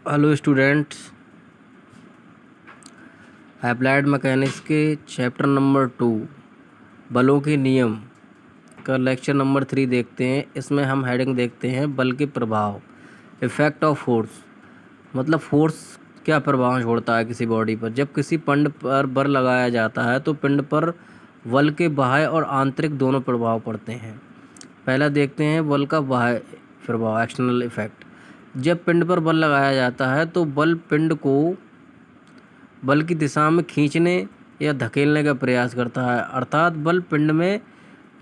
Hello students, applied mechanics के chapter number 2 बलों के नियम का लेक्चर नंबर 3 देखते हैं। इसमें हम हेडिंग देखते हैं बल के प्रभाव, इफ़ेक्ट ऑफ फोर्स। मतलब फोर्स क्या प्रभाव छोड़ता है किसी बॉडी पर। जब किसी पिंड पर बल लगाया जाता है तो पिंड पर बल के बाह्य और आंतरिक दोनों प्रभाव पड़ते हैं। पहला देखते हैं बल का बाह्य प्रभाव, एक्सटर्नल इफेक्ट। जब पिंड पर बल लगाया जाता है तो बल पिंड को बल की दिशा में खींचने या धकेलने का प्रयास करता है, अर्थात बल पिंड में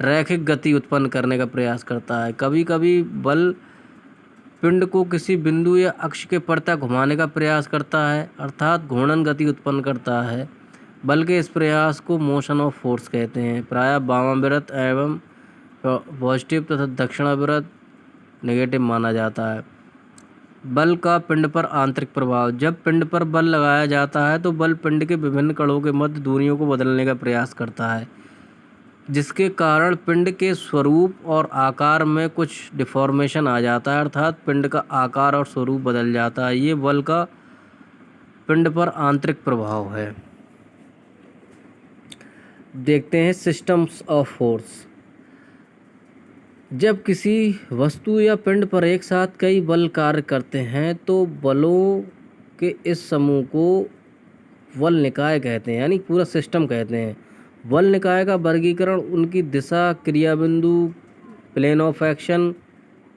रैखिक गति उत्पन्न करने का प्रयास करता है। कभी कभी बल पिंड को किसी बिंदु या अक्ष के प्रति घुमाने का प्रयास करता है, अर्थात घूर्णन गति उत्पन्न करता है। बल के इस प्रयास को मोशन ऑफ फोर्स कहते हैं। प्रायः वामाव्रत एवं पॉजिटिव तथा दक्षिणाव्रत नेगेटिव माना जाता है। बल का पिंड पर आंतरिक प्रभाव। जब पिंड पर बल लगाया जाता है तो बल पिंड के विभिन्न कणों के मध्य दूरियों को बदलने का प्रयास करता है, जिसके कारण पिंड के स्वरूप और आकार में कुछ डिफॉर्मेशन आ जाता है, अर्थात पिंड का आकार और स्वरूप बदल जाता है। ये बल का पिंड पर आंतरिक प्रभाव है। देखते हैं सिस्टम्स ऑफ फोर्स। जब किसी वस्तु या पिंड पर एक साथ कई बल कार्य करते हैं तो बलों के इस समूह को बल निकाय कहते हैं, यानी पूरा सिस्टम कहते हैं। बल निकाय का वर्गीकरण उनकी दिशा, क्रिया बिंदु, प्लेन ऑफ एक्शन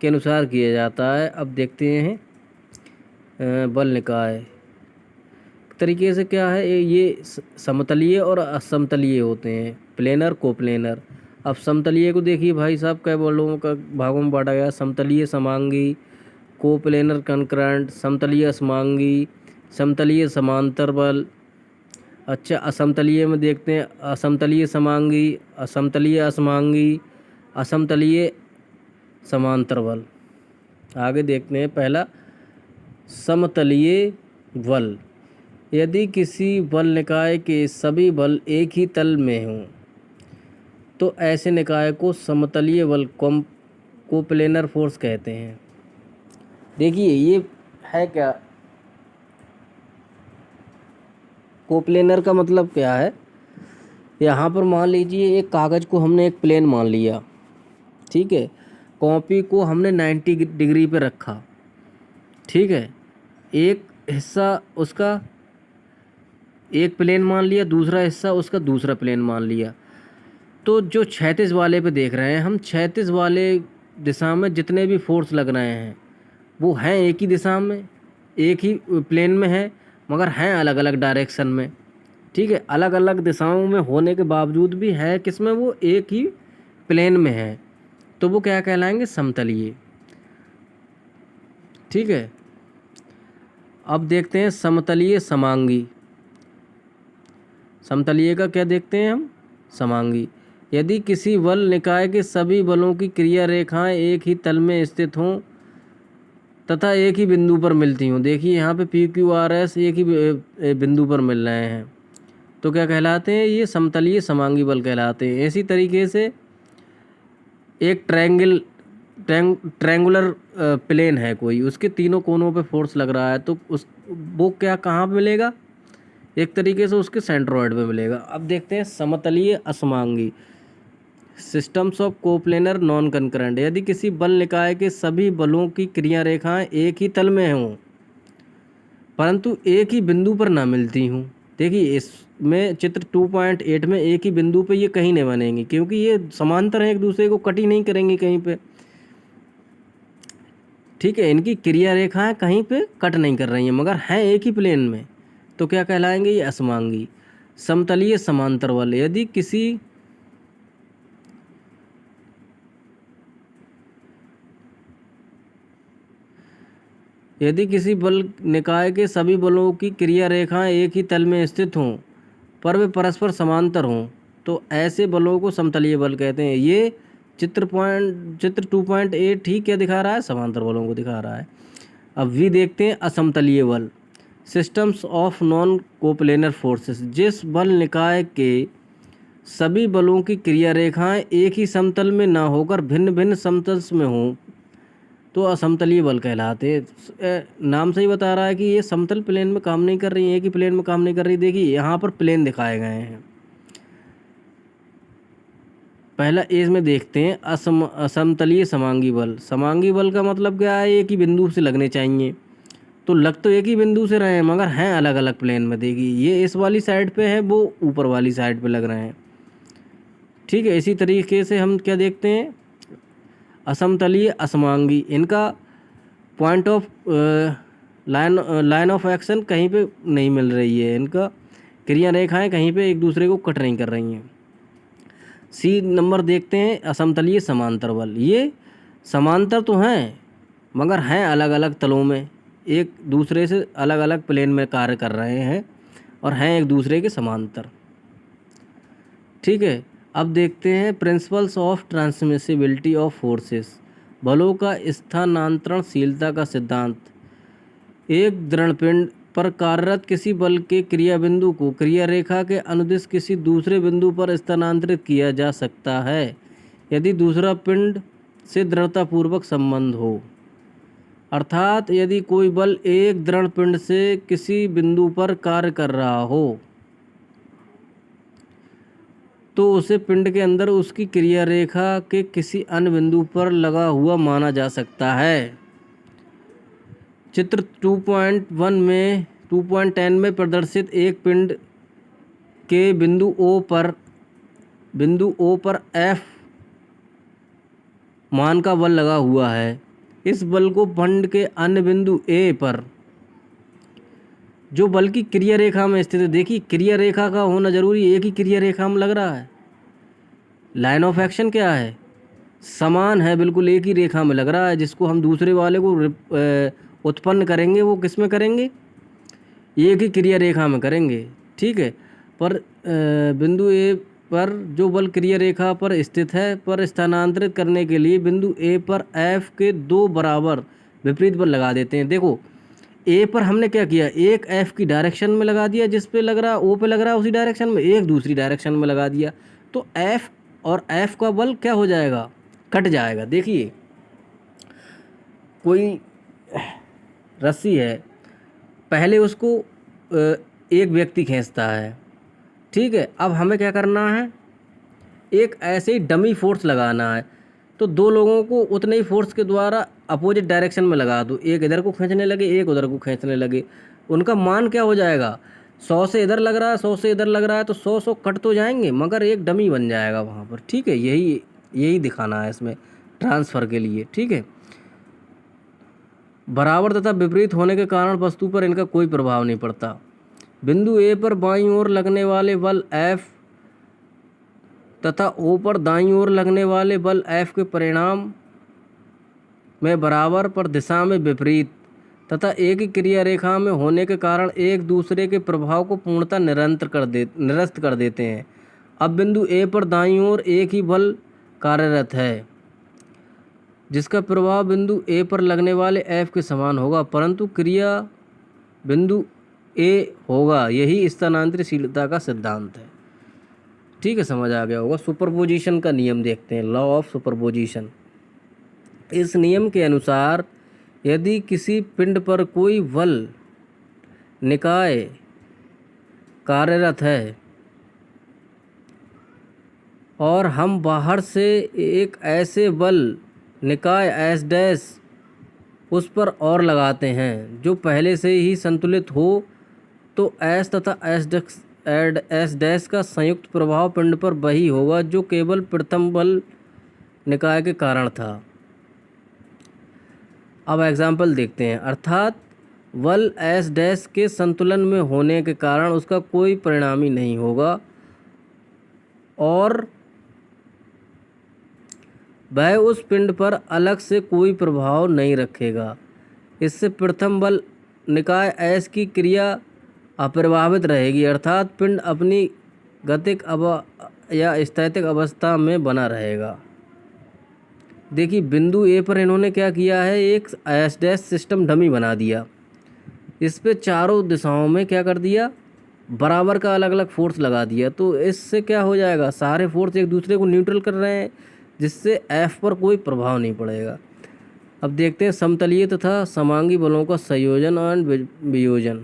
के अनुसार किया जाता है। अब देखते हैं बल निकाय तरीके से क्या है। ये समतलीय और असमतलीय होते हैं, प्लेनर, कोप्लेनर। अब समतलीय को देखिए भाई साहब, कई बलों का भागों में बांटा गया। समतलीय समांगी, कोप्लेनर कंकरेंट, समतलीय असमांगी, समतलीय समांतर बल। अच्छा, असमतलीय में देखते हैं असमतलीय समांगी, असमतलीय असमांगी, असमतलीय समांतर बल। आगे देखते हैं पहला समतलीय बल। यदि किसी बल निकाय के सभी बल एक ही तल में हों तो ऐसे निकाय को समतलीय बल कोप्लेनर फोर्स कहते हैं। देखिए ये है क्या, कोप्लेनर का मतलब क्या है। यहाँ पर मान लीजिए एक कागज़ को हमने एक प्लेन मान लिया, ठीक है। कॉपी को हमने 90 डिग्री पे रखा, ठीक है। एक हिस्सा उसका एक प्लेन मान लिया, दूसरा हिस्सा उसका दूसरा प्लेन मान लिया। तो जो क्षैतिज वाले पे देख रहे हैं हम, क्षैतिज वाले दिशा में जितने भी फोर्स लग रहे हैं वो हैं एक ही दिशा में, एक ही प्लेन में है, मगर हैं अलग अलग डायरेक्शन में, ठीक है। अलग अलग दिशाओं में होने के बावजूद भी है किसमें, वो एक ही प्लेन में है। तो वो क्या कहलाएंगे, समतलीय, ठीक है। अब देखते हैं समतलीय समांगी। समतलीय का क्या देखते हैं हम, समांगी। यदि किसी बल निकाय के सभी बलों की क्रिया रेखाएं एक ही तल में स्थित हों तथा एक ही बिंदु पर मिलती हों। देखिए यहाँ पे पी क्यू आर एस एक ही बिंदु पर मिल रहे हैं, तो क्या कहलाते हैं, ये समतलीय समांगी बल कहलाते हैं। इसी तरीके से एक ट्रैंगुलर प्लेन है कोई, उसके तीनों कोनों पे फोर्स लग रहा है, तो उस वो क्या कहाँ पे मिलेगा, एक तरीके से उसके सेंट्रोइड में मिलेगा। अब देखते हैं समतलीय असमांगी, systems of coplanar non concurrent. यदि किसी बल निकाय के सभी बलों की क्रिया रेखाएं एक ही तल में हों परंतु एक ही बिंदु पर ना मिलती हूँ। देखिए इसमें चित्र 2.8 में एक ही बिंदु पे ये कहीं नहीं बनेंगी, क्योंकि ये समांतर हैं, एक दूसरे को कट ही नहीं करेंगी कहीं पे, ठीक है। इनकी क्रिया रेखाएं कहीं पे कट नहीं कर रही हैं मगर हैं एक ही प्लेन में, तो क्या कहलाएंगे, ये असमांगी। समतलीय समांतर बल। यदि किसी बल निकाय के सभी बलों की क्रिया रेखाएं एक ही तल में स्थित हों पर वे परस्पर समांतर हों तो ऐसे बलों को समतलीय बल कहते हैं। ये चित्र 2.8 ही क्या दिखा रहा है, समांतर बलों को दिखा रहा है। अब वी देखते हैं असमतलीय बल, systems of non coplanar forces. जिस बल निकाय के सभी बलों की क्रिया रेखाएं एक ही समतल में ना होकर भिन्न भिन्न समतल में हों तो असमतलीय बल कहलाते हैं। नाम से ही बता रहा है कि ये समतल प्लेन में काम नहीं कर रही है, एक ही प्लेन में काम नहीं कर रही। देखिए यहाँ पर प्लेन दिखाए गए हैं। पहला एज में देखते हैं असमतलीय समांगी बल। समांगी बल का मतलब क्या है, एक ही बिंदु से लगने चाहिए। तो लग तो एक ही बिंदु से रहे हैं मगर हैं अलग अलग प्लेन में। देखिए ये इस वाली साइड पे है, वो ऊपर वाली साइड पे लग रहे हैं। ठीक है, इसी तरीके से हम क्या देखते हैं, असमतलीय असमांगी, इनका point of line of action कहीं पे नहीं मिल रही है, इनका क्रिया रेखाएं कहीं पे एक दूसरे को कट नहीं कर रही हैं। सी नंबर देखते हैं असमतलीय समांतर बल। ये समांतर तो हैं मगर हैं अलग अलग तलों में, एक दूसरे से अलग अलग प्लेन में कार्य कर रहे हैं और हैं एक दूसरे के समांतर। ठीक है, अब देखते हैं principles of transmissibility of forces, बलों का स्थानांतरणशीलता का सिद्धांत। एक दृढ़ पिंड पर कार्यरत किसी बल के क्रिया बिंदु को क्रिया रेखा के अनुदिश किसी दूसरे बिंदु पर स्थानांतरित किया जा सकता है यदि दूसरा पिंड से दृढ़तापूर्वक संबंध हो। अर्थात यदि कोई बल एक दृढ़ पिंड से किसी बिंदु पर कार्य कर रहा हो तो उसे पिंड के अंदर उसकी क्रिया रेखा के किसी अन्य बिंदु पर लगा हुआ माना जा सकता है। चित्र 2.10 में प्रदर्शित एक पिंड के बिंदु O पर F मान का बल लगा हुआ है। इस बल को पिंड के अन्य बिंदु A पर जो बल की क्रिया रेखा में स्थित है, देखिए क्रिया रेखा का होना जरूरी है, एक ही क्रिया रेखा में लग रहा है। लाइन ऑफ एक्शन क्या है, समान है, बिल्कुल एक ही रेखा में लग रहा है। जिसको हम दूसरे वाले को उत्पन्न करेंगे वो किस में करेंगे, एक ही क्रिया रेखा में करेंगे। ठीक है, पर बिंदु ए पर जो बल क्रिया रेखा पर स्थित है पर स्थानांतरित करने के लिए बिंदु ए पर F के दो बराबर विपरीत बल लगा देते हैं। देखो ए पर हमने क्या किया, एक F की डायरेक्शन में लगा दिया, जिस पे लग रहा O पे लग रहा है उसी डायरेक्शन में, एक दूसरी डायरेक्शन में लगा दिया, तो F और F का बल क्या हो जाएगा, कट जाएगा। देखिए कोई रस्सी है, पहले उसको एक व्यक्ति खींचता है। ठीक है, अब हमें क्या करना है, एक ऐसे ही डमी फोर्स लगाना है। तो दो लोगों को उतने ही फोर्स के द्वारा अपोजिट डायरेक्शन में लगा दो, एक इधर को खींचने लगे एक उधर को खींचने लगे, उनका मान क्या हो जाएगा, 100 से इधर लग रहा है 100 से इधर लग रहा है, तो 100 कट तो जाएंगे मगर एक डमी बन जाएगा वहाँ पर। ठीक है, यही दिखाना है इसमें ट्रांसफ़र के लिए। ठीक है, बराबर तथा विपरीत होने के कारण वस्तु पर इनका कोई प्रभाव नहीं पड़ता। बिंदु ए पर बाईं ओर लगने वाले बल F तथा O पर दाईं ओर लगने वाले बल F के परिणाम में बराबर पर दिशा में विपरीत तथा एक ही क्रिया रेखा में होने के कारण एक दूसरे के प्रभाव को पूर्णतः निरस्त कर देते हैं। अब बिंदु ए पर दाईं ओर एक ही बल कार्यरत है जिसका प्रभाव बिंदु ए पर लगने वाले F के समान होगा, परंतु क्रिया बिंदु ए होगा। यही स्थानांतरशीलता का सिद्धांत है। ठीक है, समझ आ गया होगा। सुपरपोजिशन का नियम देखते हैं, लॉ ऑफ सुपरपोजिशन। इस नियम के अनुसार यदि किसी पिंड पर कोई बल निकाय कार्यरत है और हम बाहर से एक ऐसे बल निकाय S डैश उस पर और लगाते हैं जो पहले से ही संतुलित हो, तो S तथा S डैश का संयुक्त प्रभाव पिंड पर वही होगा जो केवल प्रथम बल निकाय के कारण था। अब एग्जाम्पल देखते हैं। अर्थात बल S डैश के संतुलन में होने के कारण उसका कोई परिणामी नहीं होगा और वह उस पिंड पर अलग से कोई प्रभाव नहीं रखेगा। इससे प्रथम बल निकाय S की क्रिया अप्रभावित रहेगी, अर्थात पिंड अपनी गतिक या स्थैतिक अवस्था में बना रहेगा। देखिए बिंदु ए पर इन्होंने क्या किया है, एक S डैश सिस्टम डमी बना दिया, इस पे चारों दिशाओं में क्या कर दिया, बराबर का अलग अलग फोर्स लगा दिया। तो इससे क्या हो जाएगा, सारे फोर्स एक दूसरे को न्यूट्रल कर रहे हैं जिससे F पर कोई प्रभाव नहीं पड़ेगा। अब देखते हैं समतलीय तथा समांगी बलों का संयोजन एंड वियोजन।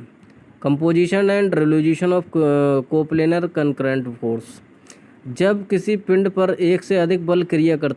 Composition and resolution of coplanar concurrent force. जब किसी पिंड पर एक से अधिक बल क्रिया करते